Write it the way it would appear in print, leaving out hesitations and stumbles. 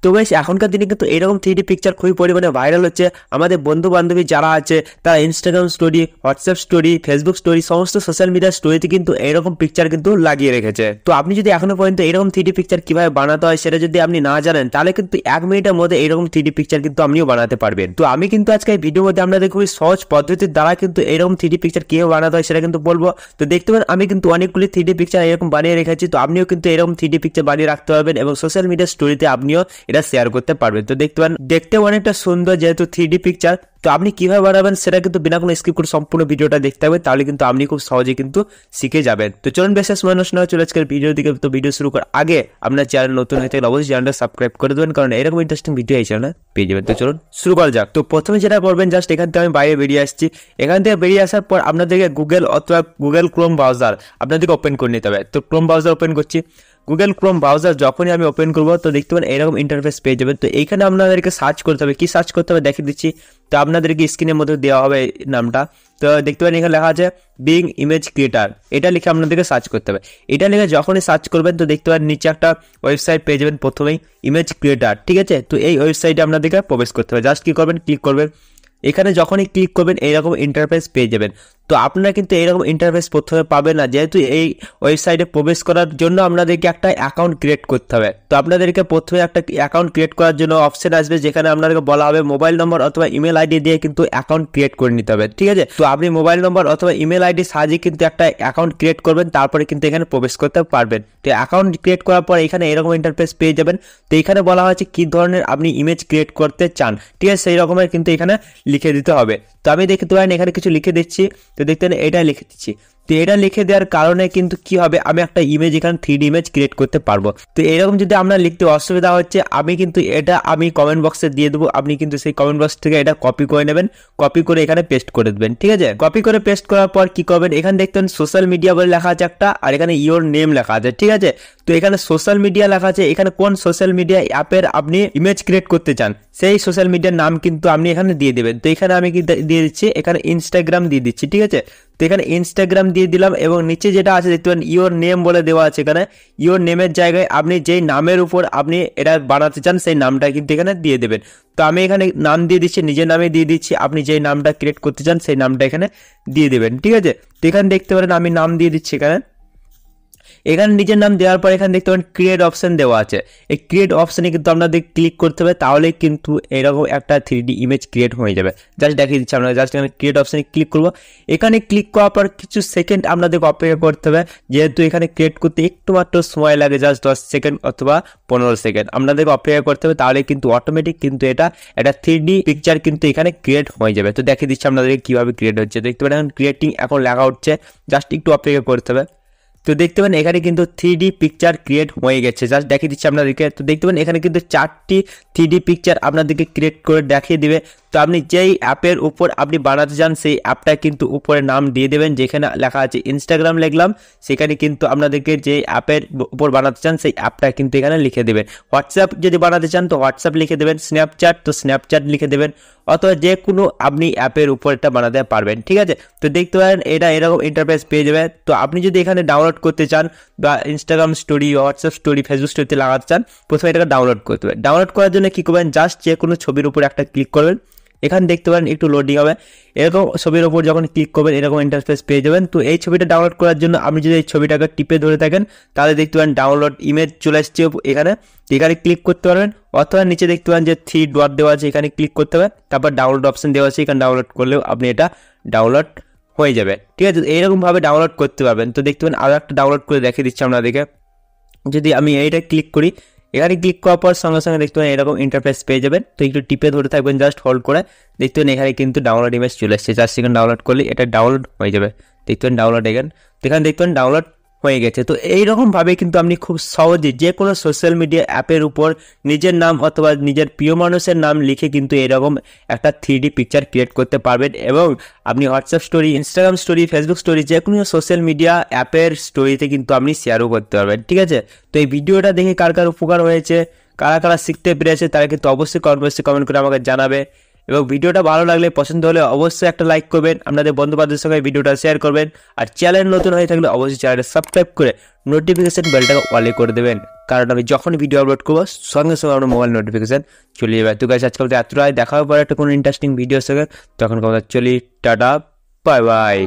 তো গাইস এখনকার দিনে কিন্তু এরকম 3D পিকচার খুবই পরিমাণে ভাইরাল হচ্ছে। আমাদের বন্ধু বান্ধবী যারা আছে তারা Instagram story, WhatsApp story, Facebook story, সমস্ত সোশ্যাল মিডিয়া স্টোরিতে কিন্তু এরকম পিকচার কিন্তু লাগিয়ে রেখেছে। তো আপনি যদি এখনো পর্যন্ত এরকম 3D পিকচার কিভাবে বানাতে হয় সেটা যদি আপনি না জানেন, তাহলে কিন্তু 1 মিনিটের মধ্যে এরকম 3D পিকচার কিন্তু আপনিও বানাতে পারবেন। তো আমি কিন্তু আজকে এই ভিডিওর মধ্যে আপনাদের খুবই সহজ পদ্ধতির দ্বারা কিন্তু এরকম 3D পিকচার কিভাবে বানাতে হয় সেটা কিন্তু বলবো। তো দেখতে পারেন আমি কিন্তু অনেকগুলি 3D পিকচার এরকম বানিয়ে রেখেছি। তো আপনিও কিন্তু এরকম 3D পিকচার বানিয়ে রাখতে পারবেন এবং সোশ্যাল মিডিয়া স্টোরিতে আপনিও এটা শেয়ার করতে পারবেন। তো দেখতে পারেন দেখতে অনেকটা সুন্দর, যেহেতু 3D পিকচার। তো আপনি কিভাবে বানাবেন সেটা কিন্তু বিনা কোনো স্কিপ করে সম্পূর্ণ ভিডিওটা দেখতে হবে, তাহলে কিন্তু আপনি খুব সহজে কিন্তু শিখে যাবেন। তো চলুন বেশ মানুষ না চলে আজকের ভিডিও দিকে। তো ভিডিও শুরু করার আগে আপনার চ্যানেল নতুন হয়ে থাকলে অবশ্যই চ্যানেলটা সাবস্ক্রাইব করে দেবেন, কারণ এরকম ইন্টারেস্টিং ভিডিও এই চ্যানেলে পেয়ে যাবেন। তো চলুন শুরু করা যাক। তো প্রথমে যেটা করবেন, জাস্ট এখান থেকে আমি বাইরে বেরিয়ে আসছি। এখান থেকে বেরিয়ে আসার পর আপনাদেরকে গুগল অথবা গুগল ক্রোম ব্রাউজার আপনাদেরকে ওপেন করে নিতে হবে। তো ক্রোম ব্রাউজার ওপেন করছি। গুগল ক্রোম ব্রাউজার যখনই আমি ওপেন করবো তো দেখতে পাবেন এরকম ইন্টারফেস পেয়ে যাবেন। তো এইখানে আপনাদেরকে সার্চ করতে হবে। কি সার্চ করতে হবে দেখিয়ে দিচ্ছি। তো আপনাদেরকে স্ক্রিনের মধ্যে দেওয়া হবে নামটা। তো দেখতে পাবেন এখানে লেখা আছে বিং ইমেজ ক্রিয়েটার, এটা লিখে আপনাদেরকে সার্চ করতে হবে। এটা লিখে যখনই সার্চ করবেন তো দেখতে পাবেন নিচে একটা ওয়েবসাইট পেয়ে যাবেন, প্রথমেই ইমেজ ক্রিয়েটার, ঠিক আছে। তো এই ওয়েবসাইটে আপনাদেরকে প্রবেশ করতে হবে। জাস্ট কি করবেন, ক্লিক করবেন। এখানে যখনই ক্লিক করবেন এইরকম ইন্টারফেস পেয়ে যাবেন। তো আপনারা কিন্তু এইরকম ইন্টারফেস প্রথমে পাবেন না, যেহেতু এই ওয়েবসাইটে প্রবেশ করার জন্য আপনাদেরকে একটা অ্যাকাউন্ট ক্রিয়েট করতে হবে। তো আপনাদেরকে প্রথমে একটা অ্যাকাউন্ট ক্রিয়েট করার জন্য অপশন আসবে, যেখানে আপনাদেরকে বলা হবে মোবাইল নম্বর অথবা ইমেল আইডি দিয়ে কিন্তু অ্যাকাউন্ট ক্রিয়েট করে নিতে হবে, ঠিক আছে। তো আপনি মোবাইল নম্বর অথবা ইমেল আইডি সাহায্যে কিন্তু একটা অ্যাকাউন্ট ক্রিয়েট করবেন, তারপরে কিন্তু এখানে প্রবেশ করতে পারবেন। তো অ্যাকাউন্ট ক্রিয়েট করার পর এখানে এরকম ইন্টারফেস পেয়ে যাবেন। তো এখানে বলা হয়েছে কি ধরনের আপনি ইমেজ ক্রিয়েট করতে চান, ঠিক আছে, সেই রকমের কিন্তু এখানে লিখে দিতে হবে। তো আমি দেখতে পারেন এখানে কিছু লিখে দিচ্ছি। তো দেখতে পারেন এটা লিখে দিচ্ছি। তো এটা লিখে দেওয়ার কারণে কিন্তু কি হবে, আমি একটা ইমেজ এখানে 3D ইমেজ ক্রিয়েট করতে পারবো। তো এরকম যদি আপনার লিখতে অসুবিধা হচ্ছে, আমি কিন্তু এটা আমি কমেন্ট বক্সে দিয়ে দেবো। আপনি কিন্তু সেই কমেন্ট বক্স থেকে এটা কপি করে নেবেন, কপি করে এখানে পেস্ট করে দেবেন, ঠিক আছে। কপি করে পেস্ট করার পর কি করবেন, এখানে দেখতেন সোশ্যাল মিডিয়া বলে লেখা আছে একটা, আর এখানে ইওর নেম লেখা আছে, ঠিক আছে। তো এখানে সোশ্যাল মিডিয়া লেখা আছে, এখানে কোন সোশ্যাল মিডিয়া অ্যাপের আপনি ইমেজ ক্রিয়েট করতে চান সেই সোশ্যাল মিডিয়ার নাম কিন্তু আপনি এখানে দিয়ে দেবেন। তো এখানে আমি কি দিয়ে দিচ্ছি, এখানে ইনস্টাগ্রাম দিয়ে দিচ্ছি, ঠিক আছে। তো এখানে ইনস্টাগ্রাম দিয়ে দিলাম এবং নিচে যেটা আছে দেখতে পারেন ইওর নেম বলে দেওয়া আছে। এখানে ইওর নেমের জায়গায় আপনি যেই নামের উপর আপনি এটা বানাতে চান সেই নামটা কিন্তু এখানে দিয়ে দেবেন। তো আমি এখানে নাম দিয়ে দিচ্ছি, নিজের নামে দিয়ে দিচ্ছি। আপনি যেই নামটা ক্রিয়েট করতে চান সেই নামটা এখানে দিয়ে দেবেন, ঠিক আছে। তো এখানে দেখতে পারেন আমি নাম দিয়ে দিচ্ছি। এখানে নিজের নাম দেওয়ার পর এখানে দেখতে পারেন ক্রিয়েট অপশন দেওয়া আছে। এই ক্রিয়েট অপশনে কিন্তু আপনাদের ক্লিক করতে হবে, তাহলে কিন্তু এরকম একটা 3D ইমেজ ক্রিয়েট হয়ে যাবে। জাস্ট দেখিয়ে দিচ্ছি আপনারা। জাস্ট এখানে ক্রিয়েট অপশনে ক্লিক করবো। এখানে ক্লিক করার পর কিছু সেকেন্ড আপনাদের অপেক্ষা করতে হবে, যেহেতু এখানে ক্রিয়েট করতে একটু মাত্র সময় লাগে, জাস্ট 10 সেকেন্ড অথবা 15 সেকেন্ড আপনাদেরকে অপেক্ষা করতে হবে। তাহলে কিন্তু অটোমেটিক কিন্তু এটা একটা 3D পিকচার কিন্তু এখানে ক্রিয়েট হয়ে যাবে। তো দেখিয়ে দিচ্ছি আপনাদেরকে কিভাবে ক্রিয়েট হচ্ছে। দেখতে পারেন এখন ক্রিয়েটিং এখন লেখা উঠছে, জাস্ট একটু অপেক্ষা করতে হবে। তো দেখতে পারেন এখানে কিন্তু 3D পিকচার ক্রিয়েট হয়ে গেছে। জাস্ট দেখিয়ে দিচ্ছি আপনাদেরকে। তো দেখতে পারেন এখানে কিন্তু 4টি 3D পিকচার আপনাদেরকে ক্রিয়েট করে দেখিয়ে দিবে। তো আপনি যেই অ্যাপের উপর আপনি বানাতে চান সেই অ্যাপটা কিন্তু উপরে নাম দিয়ে দেবেন। যেখানে লেখা আছে ইনস্টাগ্রাম লিখলাম, সেখানে কিন্তু আপনাদেরকে যে অ্যাপের উপর বানাতে চান সেই অ্যাপটা কিন্তু এখানে লিখে দেবেন। হোয়াটসঅ্যাপ যদি বানাতে চান তো হোয়াটসঅ্যাপ লিখে দেবেন, স্ন্যাপচ্যাট তো স্ন্যাপচ্যাট লিখে দেবেন, অথবা যে কোনো আপনি অ্যাপের উপর এটা বানাতে পারবেন, ঠিক আছে। তো দেখতে পারেন এটা এরকম ইন্টারফেস পেয়ে যাবে। তো আপনি যদি এখানে ডাউনলোড করতে চান বা Instagram story, WhatsApp story, Facebook স্টোরিতে লাগাতে চান, প্রথমে এটাকে ডাউনলোড করতে হবে। ডাউনলোড করার জন্য কি করবেন, জাস্ট যে কোনো ছবির উপর একটা ক্লিক করবেন। এখানে দেখতে পারেন একটু লোডিং হবে। এরকম ছবির ওপর যখন ক্লিক করবেন এরকম ইন্টারফেস পেয়ে যাবেন। তো এই ছবিটা ডাউনলোড করার জন্য আপনি যদি এই ছবিটাকে টিপে ধরে থাকেন তাহলে দেখতে পারেন ডাউনলোড ইমেজ চলে আসছে এখানে। এখানে ক্লিক করতে পারবেন, অথবা নিচে দেখতে পারেন যে 3 ডট দেওয়া আছে, এখানে ক্লিক করতে হবে। তারপর ডাউনলোড অপশন দেওয়া আছে, এখানে ডাউনলোড করলেও আপনি এটা ডাউনলোড হয়ে যাবে, ঠিক আছে। এইরকমভাবে ডাউনলোড করতে পারবেন। তো দেখতে পারেন আরও একটা ডাউনলোড করে দেখিয়ে দিচ্ছি আপনাদেরকে। যদি আমি এইটা ক্লিক করি, এখানে ক্লিক করার পর সঙ্গে সঙ্গে দেখতে পাবেন এরকম ইন্টারফেস পেয়ে যাবেন। তো একটু টিপে ধরে থাকবেন, জাস্ট হোল্ড করে। দেখতে পাবেন এখানে কিন্তু ডাউনলোড ইমেজ চলে এসেছে। 4 সেকেন্ড ডাউনলোড করলে এটা ডাউনলোড হয়ে যাবে। দেখতে পাবেন ডাউনলোড এখানে দেখতে পাবেন ডাউনলোড হয়ে গেছে। তো এইরকমভাবে কিন্তু আপনি খুব সহজে যে কোনো সোশ্যাল মিডিয়া অ্যাপের উপর নিজের নাম অথবা নিজের প্রিয় মানুষের নাম লিখে কিন্তু এরকম একটা 3D পিকচার ক্রিয়েট করতে পারবেন। এবং আপনি WhatsApp story, Instagram story, Facebook story, যে কোনো সোশ্যাল মিডিয়া অ্যাপের স্টোরিতে কিন্তু আপনি শেয়ারও করতে পারবেন, ঠিক আছে। তো এই ভিডিওটা দেখে কার কার উপকার হয়েছে, কারা কারা শিখতে পেরেছে, তারা কিন্তু অবশ্যই কমেন্ট করে আমাকে জানাবে। এবং ভিডিওটা ভালো লাগলে, পছন্দ হলে অবশ্যই একটা লাইক করবেন, আপনাদের বন্ধুবান্ধবের সঙ্গে ভিডিওটা শেয়ার করবেন। আর চ্যানেল নতুন হয়ে থাকলে অবশ্যই চ্যানেলটা সাবস্ক্রাইব করে নোটিফিকেশন বেলটাকে অলে করে দেবেন, কারণ আমি যখন ভিডিও আপলোড করবো সঙ্গে সঙ্গে আমার মোবাইল নোটিফিকেশন চলে যাবে। তো গাইস আজকাল এতটাই, দেখা হবে পরে একটা কোনো ইন্টারেস্টিং ভিডিওর সঙ্গে, তখন কথা চলি, টাটা, বাই বাই।